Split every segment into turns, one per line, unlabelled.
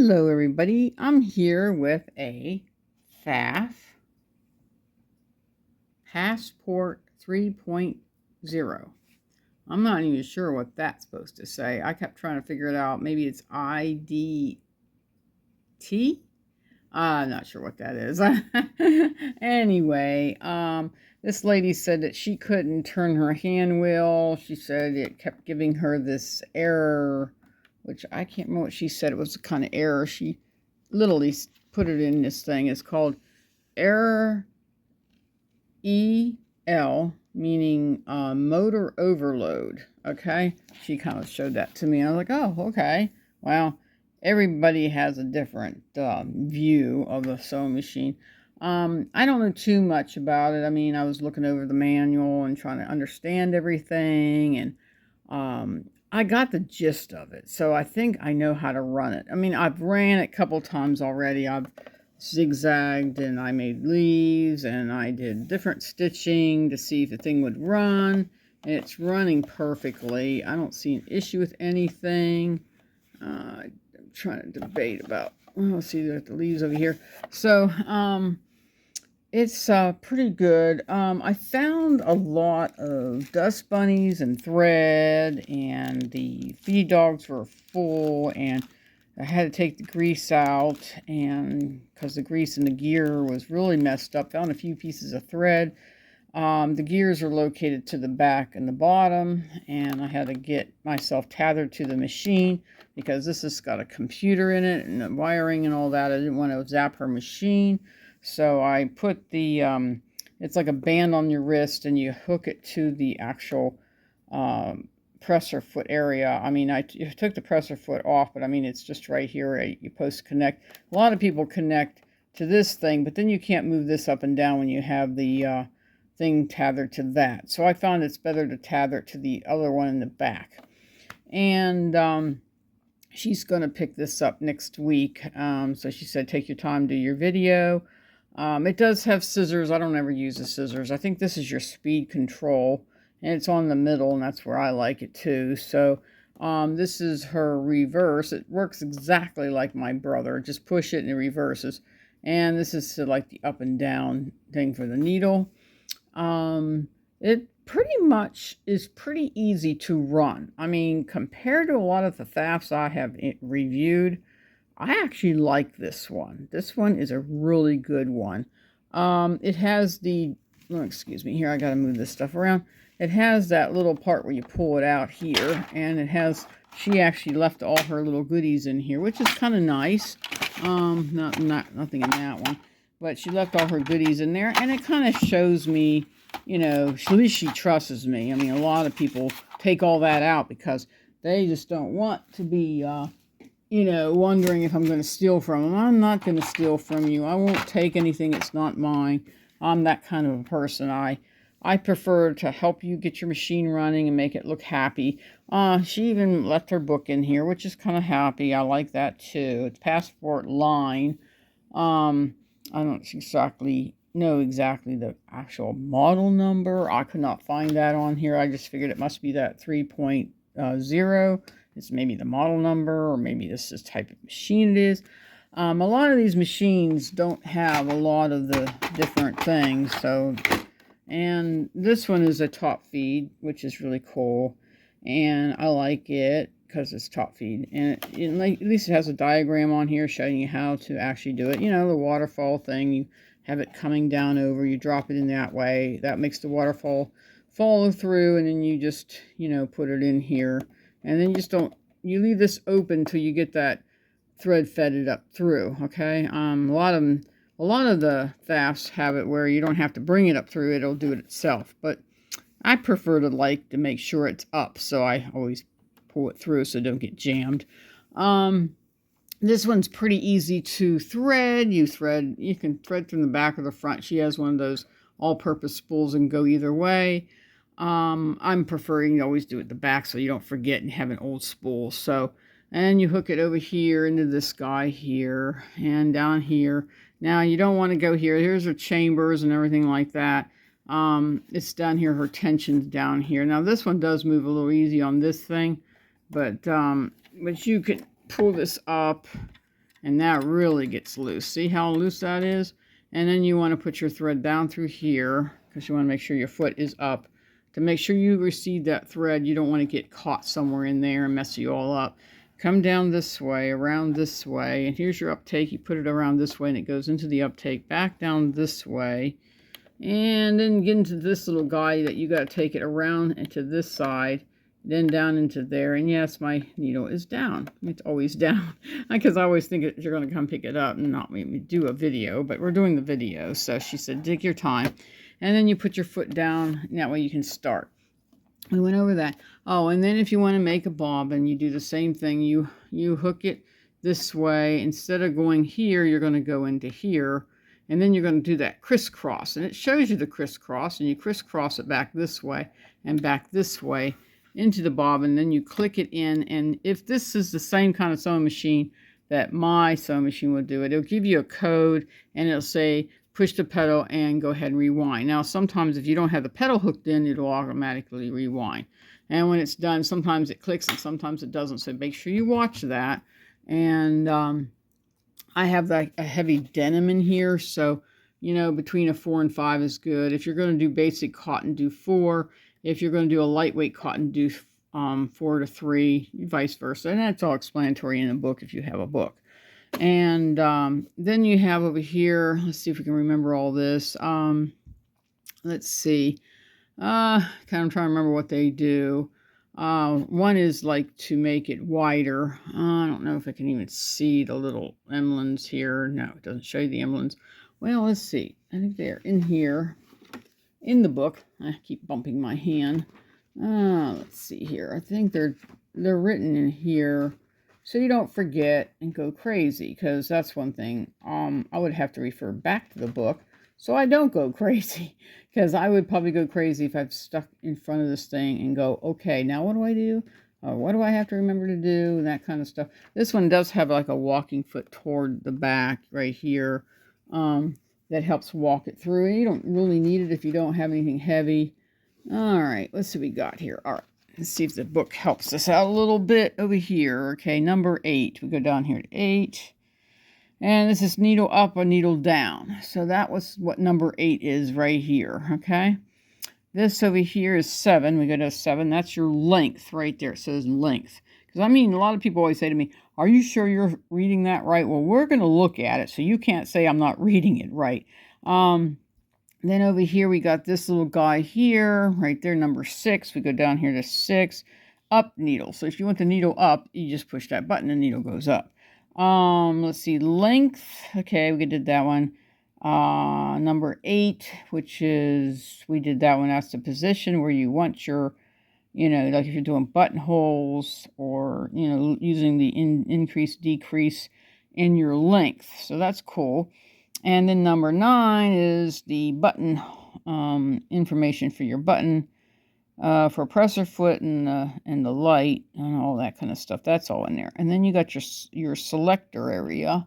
Hello everybody, I'm here with a Pfaff Passport 3.0. I'm not even sure what that's supposed to say. I kept trying to figure it out. Maybe it's IDT? I'm not sure what that is. Anyway, this lady said that she couldn't turn her hand wheel. She said it kept giving her this error, which I can't remember what she said. It was the kind of error. She literally put it in this thing. It's called error EL, meaning motor overload. Okay, she kind of showed that to me. I was like, oh, okay. Well, everybody has a different view of the sewing machine. I don't know too much about it. I mean, I was looking over the manual and trying to understand everything, and I got the gist of it. So I think I know how to run it. I mean, I've ran it a couple times already. I've zigzagged and I made leaves and I did different stitching to see if the thing would run. And it's running perfectly. I don't see an issue with anything. I'm trying to debate about, well, let's see, there's the leaves over here. So, it's pretty good. I found a lot of dust bunnies and thread, and the feed dogs were full, and I had to take the grease out, and because the grease in the gear was really messed up. Found a few pieces of thread. The gears are located to the back and the bottom, and I had to get myself tethered to the machine because this has got a computer in it and the wiring and all that. I didn't want to zap her machine. So I put the, it's like a band on your wrist, and you hook it to the actual presser foot area. I mean, I took the presser foot off, but I mean, it's just right here where you're supposed to connect. A lot of people connect to this thing, but then you can't move this up and down when you have the thing tethered to that. So I found it's better to tether it to the other one in the back. And she's going to pick this up next week. So she said, take your time, do your video. It does have scissors. I don't ever use the scissors. I think this is your speed control, and it's on the middle, and that's where I like it too. So this is her reverse. It works exactly like my brother. Just push it and it reverses. And this is like the up and down thing for the needle. It pretty much is pretty easy to run. I mean, compared to a lot of the Pfaffs I have reviewed, I actually like this one. This one is a really good one. It has the, oh, excuse me, here I gotta move this stuff around. It has that little part where you pull it out here, and it has, she actually left all her little goodies in here, which is kind of nice. Nothing in that one, but she left all her goodies in there, and it kind of shows me, you know, at least she trusts me. I mean, a lot of people take all that out because they just don't want to be, you know, wondering if I'm going to steal from them. I'm not going to steal from you. I won't take anything that's not mine. I'm that kind of a person. I prefer to help you get your machine running and make it look happy. She even left her book in here, which is kind of happy. I like that too. It's Passport line. I don't exactly know the actual model number. I could not find that on here. I just figured it must be that 3.0. It's maybe the model number, or maybe this is the type of machine it is. A lot of these machines don't have a lot of the different things. So, and this one is a top feed, which is really cool. And I like it because it's top feed. And at least it has a diagram on here showing you how to actually do it. You know, the waterfall thing, you have it coming down over, you drop it in that way. That makes the waterfall follow through, and then you just, you know, put it in here. And then you leave this open till you get that thread fetted up through, okay? A lot of the Pfaffs have it where you don't have to bring it up through, it'll do it itself. But I prefer to make sure it's up, so I always pull it through so it don't get jammed. This one's pretty easy to thread. You can thread from the back or the front. She has one of those all-purpose spools and go either way. I'm preferring to always do it at the back so you don't forget and have an old spool. So, and you hook it over here into this guy here and down here. Now you don't want to go here. Here's her chambers and everything like that. It's down here. Her tension's down here. Now this one does move a little easy on this thing, but you can pull this up and that really gets loose. See how loose that is? And then you want to put your thread down through here, because you want to make sure your foot is up. To make sure you receive that thread, you don't want to get caught somewhere in there and mess you all up. Come down this way, around this way, and here's your uptake. You put it around this way and it goes into the uptake, back down this way, and then get into this little guy that you got to take it around into this side, then down into there. And yes, my needle is down. It's always down, because I always think you're going to come pick it up and not make me do a video, but we're doing the video. So she said, take your time, and then you put your foot down, and that way you can start. We went over that. Oh, and then if you want to make a bobbin, you do the same thing. You hook it this way. Instead of going here, you're going to go into here, and then you're going to do that crisscross. And it shows you the crisscross, and you crisscross it back this way and back this way into the bobbin. Then you click it in, and if this is the same kind of sewing machine that my sewing machine would do, it'll give you a code, and it'll say, push the pedal and go ahead and rewind. Now, sometimes if you don't have the pedal hooked in, it'll automatically rewind. And when it's done, sometimes it clicks and sometimes it doesn't. So make sure you watch that. And I have like a heavy denim in here. So, you know, between a 4 and 5 is good. If you're going to do basic cotton, do 4. If you're going to do a lightweight cotton, do 4 to 3, vice versa. And that's all explanatory in the book if you have a book. And then you have over here, let's see if we can remember all this. Let's see. Kind of trying to remember what they do. One is like to make it wider. I don't know if I can even see the little emblems here. No, it doesn't show you the emblems. Well, let's see. I think they're in here in the book. I keep bumping my hand. Let's see here. I think they're written in here, so you don't forget and go crazy, because that's one thing. I would have to refer back to the book so I don't go crazy, because I would probably go crazy if I've stuck in front of this thing and go, okay, now what do I do? What do I have to remember to do? And that kind of stuff. This one does have like a walking foot toward the back right here that helps walk it through. You don't really need it if you don't have anything heavy. All right, let's see what we got here. All right. Let's see if the book helps us out a little bit over here. Okay, number 8. We go down here to 8. And this is needle up or needle down. So that was what number 8 is right here. Okay. This over here is 7. We go to 7. That's your length right there. It says length. Because I mean, a lot of people always say to me, are you sure you're reading that right? Well, we're going to look at it, so you can't say I'm not reading it right. Then over here, we got this little guy here, right there, number 6. We go down here to 6, up needle. So if you want the needle up, you just push that button, the needle goes up. Let's see, length. Okay, we did that one. Number 8, which is, we did that one. That's the position where you want your, you know, like if you're doing buttonholes or, you know, using the increase, decrease in your length. So that's cool. And then number 9 is the button information for your button, for presser foot and the light and all that kind of stuff. That's all in there. And then you got your selector area,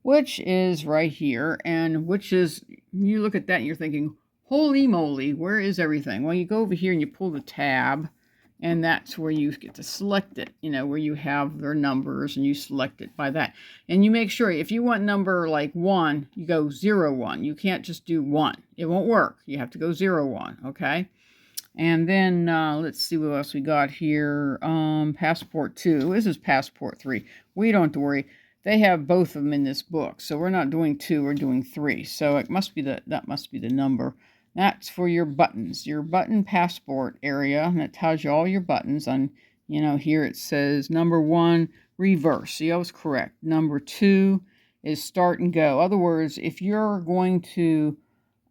which is right here, and which is, you look at that and you're thinking, holy moly, where is everything? Well, you go over here and you pull the tab, and that's where you get to select it, you know, where you have their numbers and you select it by that. And you make sure if you want number like 1, you go 0, 1. You can't just do 1. It won't work. You have to go 0, 1, okay? And then let's see what else we got here. Passport 2. This is Passport 3. We don't have to worry. They have both of them in this book. So we're not doing 2, we're doing 3. So it must be that must be the number. That's for your buttons, your button passport area. And that tells you all your buttons. On, you know, here it says number 1, reverse. See, I was correct. Number 2 is start and go. In other words, if you're going to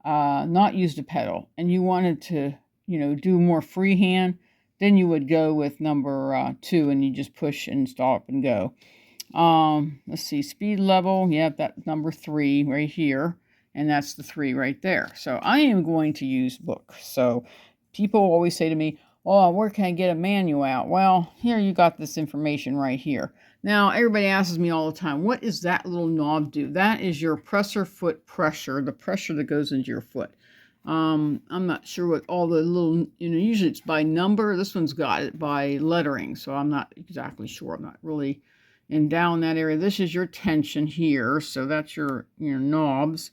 not use the pedal and you wanted to, you know, do more freehand, then you would go with number 2 and you just push and stop and go. Let's see, speed level. Yeah, that's number 3 right here. And that's the 3 right there. So I am going to use book. So people always say to me, oh, where can I get a manual out? Well, here you got this information right here. Now, everybody asks me all the time, what does that little knob do? That is your presser foot pressure, the pressure that goes into your foot. I'm not sure what all the little, you know, usually it's by number. This one's got it by lettering, so I'm not exactly sure. I'm not really and down that area. This is your tension here, so that's your knobs.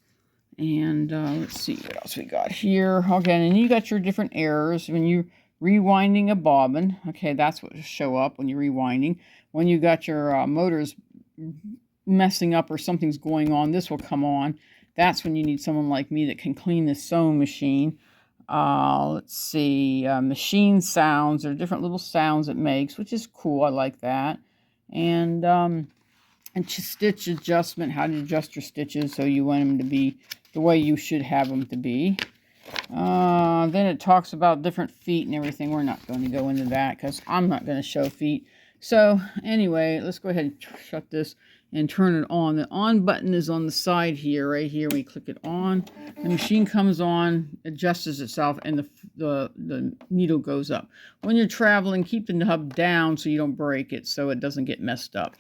And let's see what else we got here. Okay, and you got your different errors when you're rewinding a bobbin. Okay, that's what will show up when you're rewinding. When you got your motors messing up or something's going on, this will come on. That's when you need someone like me that can clean the sewing machine. Let's see, machine sounds. There are different little sounds it makes, which is cool. I like that. And stitch adjustment, how to adjust your stitches so you want them to be the way you should have them to be. Then it talks about different feet and everything. We're not going to go into that because I'm not going to show feet. So anyway, let's go ahead and shut this and turn it on. The on button is on the side here, right here. We click it on. The machine comes on, adjusts itself, and the needle goes up. When you're traveling, keep the hub down so you don't break it, so it doesn't get messed up.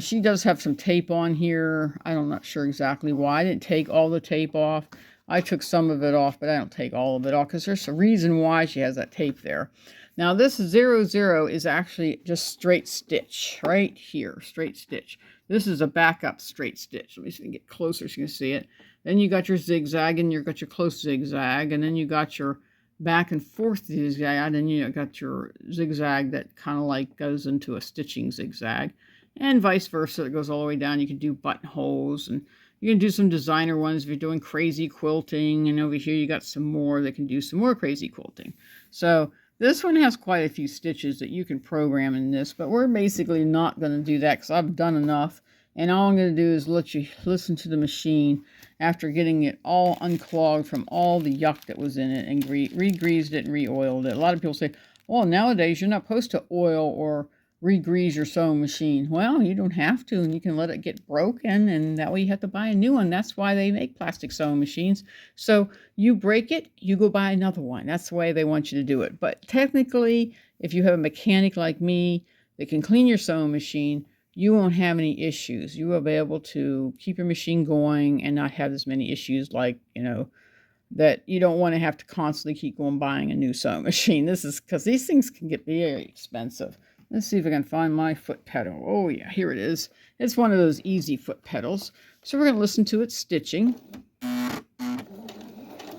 She does have some tape on here. I'm not sure exactly why. I didn't take all the tape off. I took some of it off, but I don't take all of it off because there's a reason why she has that tape there. Now this 00 is actually just straight stitch right here, straight stitch. This is a backup straight stitch. Let me see, get closer so you can see it. Then you got your zigzag, and you got your close zigzag, and then you got your back and forth zigzag, and then you got your zigzag that kind of like goes into a stitching zigzag, and vice versa. It goes all the way down. You can do buttonholes, and you can do some designer ones if you're doing crazy quilting, and over here you got some more that can do some more crazy quilting. So this one has quite a few stitches that you can program in this, but we're basically not going to do that because I've done enough. And all I'm going to do is let you listen to the machine after getting it all unclogged from all the yuck that was in it and re-greased it and re-oiled it. A lot of people say, well, nowadays you're not supposed to oil or re-grease your sewing machine. Well, you don't have to, and you can let it get broken, and that way you have to buy a new one. That's why they make plastic sewing machines. So you break it, you go buy another one. That's the way they want you to do it. But technically, if you have a mechanic like me that can clean your sewing machine, you won't have any issues. You will be able to keep your machine going and not have as many issues like, that you don't want to have to constantly keep going buying a new sewing machine. This is because these things can get very expensive. Let's see if I can find my foot pedal. Oh yeah, here it is. It's one of those easy foot pedals. So we're going to listen to it stitching. Now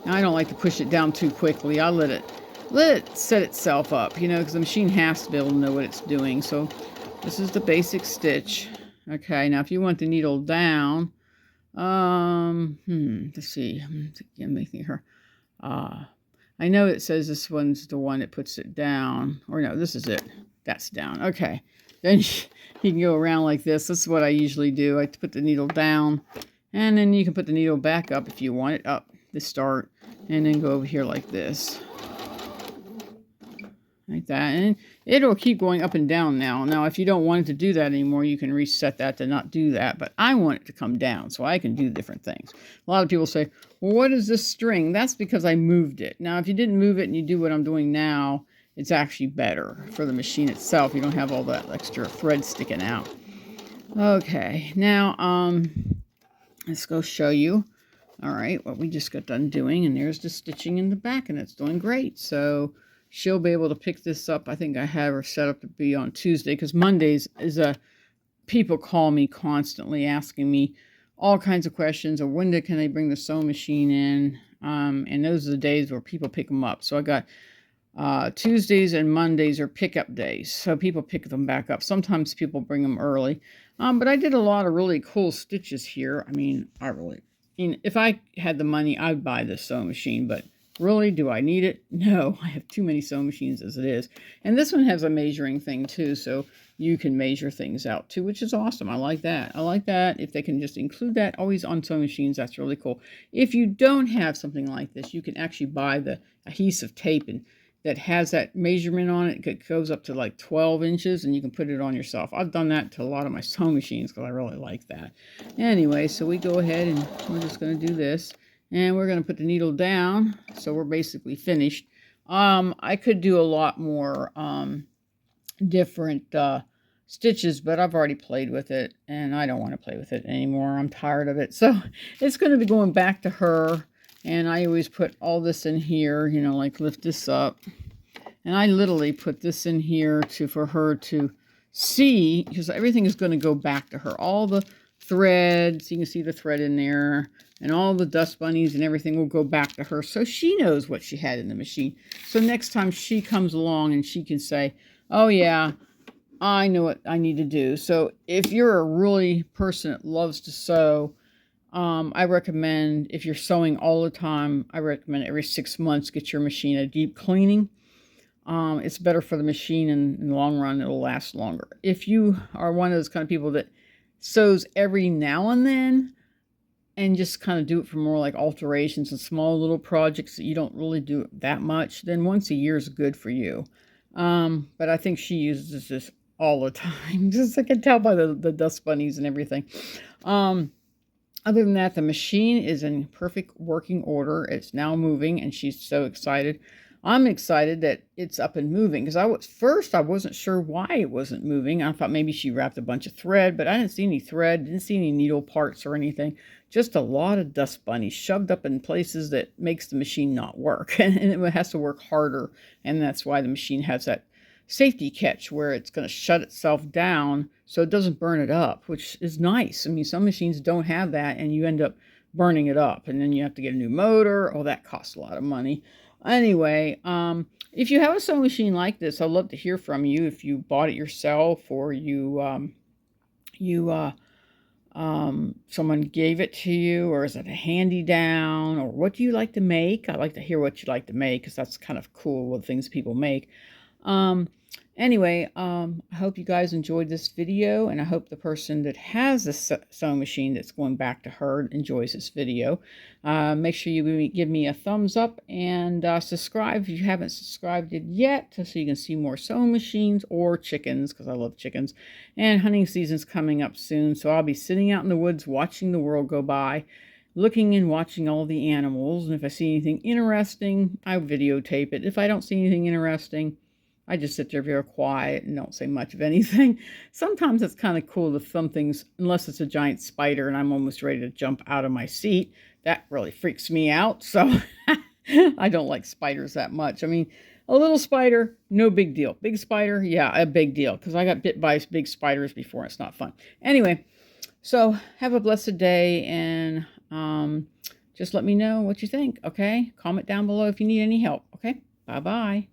I don't like to push it down too quickly. I'll let it set itself up, because the machine has to be able to know what it's doing. So this is the basic stitch. Okay, now if you want the needle down, let's see. I'm making her. I know it says this one's the one that puts it down. Or no, this is it. That's down. Okay. Then you can go around like this. This is what I usually do. I put the needle down, and then you can put the needle back up if you want it up the start, and then go over here like this. Like that. And it'll keep going up and down now. Now, if you don't want it to do that anymore, you can reset that to not do that. But I want it to come down, so I can do different things. A lot of people say, well, what is this string? That's because I moved it. Now, if you didn't move it and you do what I'm doing now, it's actually better for the machine itself. You don't have all that extra thread sticking out. Okay, now let's go show you. All right, what we just got done doing, and there's the stitching in the back, and it's doing great. So she'll be able to pick this up. I think I have her set up to be on Tuesday because Mondays is people call me constantly asking me all kinds of questions, or when can they bring the sewing machine in? And those are the days where people pick them up. So I got Tuesdays and Mondays are pickup days, so people pick them back up. Sometimes people bring them early, but I did a lot of really cool stitches here. I mean, if I had the money, I'd buy this sewing machine, but really, do I need it? No, I have too many sewing machines as it is. And this one has a measuring thing too, so you can measure things out too, which is awesome. I like that. I like that. If they can just include that always on sewing machines, that's really cool. If you don't have something like this, you can actually buy the adhesive tape that has that measurement on it. It goes up to like 12 inches, and you can put it on yourself. I've done that to a lot of my sewing machines because I really like that. Anyway, so we go ahead and we're just going to do this. And we're going to put the needle down, so we're basically finished. I could do a lot more different stitches, but I've already played with it, and I don't want to play with it anymore. I'm tired of it. So it's going to be going back to her, and I always put all this in here, like lift this up. And I literally put this in here for her to see, because everything is going to go back to her. All the threads, you can see the thread in there, and all the dust bunnies and everything will go back to her. So she knows what she had in the machine. So next time she comes along and she can say, oh yeah, I know what I need to do. So if you're a really person that loves to sew, I recommend, if you're sewing all the time, I recommend every 6 months get your machine a deep cleaning. It's better for the machine, and in the long run, it'll last longer. If you are one of those kind of people that sews every now and then and just kind of do it for more like alterations and small little projects that you don't really do that much, then once a year is good for you. But I think she uses this all the time. Just I can tell by the dust bunnies and everything. Other than that, the machine is in perfect working order. It's now moving, and she's so excited. I'm excited that it's up and moving, because I wasn't sure why it wasn't moving. I thought maybe she wrapped a bunch of thread, but I didn't see any thread, didn't see any needle parts or anything. Just a lot of dust bunnies shoved up in places that makes the machine not work, and it has to work harder, and that's why the machine has that safety catch where it's going to shut itself down so it doesn't burn it up, which is nice. I mean, some machines don't have that, and you end up burning it up, and then you have to get a new motor. Oh, that costs a lot of money. Anyway, if you have a sewing machine like this, I'd love to hear from you. If you bought it yourself, or someone gave it to you, or is it a handy down, or what do you like to make? I'd like to hear what you like to make, because that's kind of cool, what things people make. Anyway, I hope you guys enjoyed this video, and I hope the person that has a sewing machine that's going back to her enjoys this video. Make sure you give me a thumbs up, and subscribe if you haven't subscribed yet, so you can see more sewing machines or chickens, because I love chickens. And hunting season's coming up soon, so I'll be sitting out in the woods watching the world go by, looking and watching all the animals, and if I see anything interesting, I videotape it. If I don't see anything interesting, I just sit there very quiet and don't say much of anything. Sometimes it's kind of cool to thumb things, unless it's a giant spider and I'm almost ready to jump out of my seat. That really freaks me out, so I don't like spiders that much. I mean, a little spider, no big deal. Big spider, yeah, a big deal, because I got bit by big spiders before. It's not fun. Anyway, so have a blessed day, and just let me know what you think, okay? Comment down below if you need any help, okay? Bye-bye.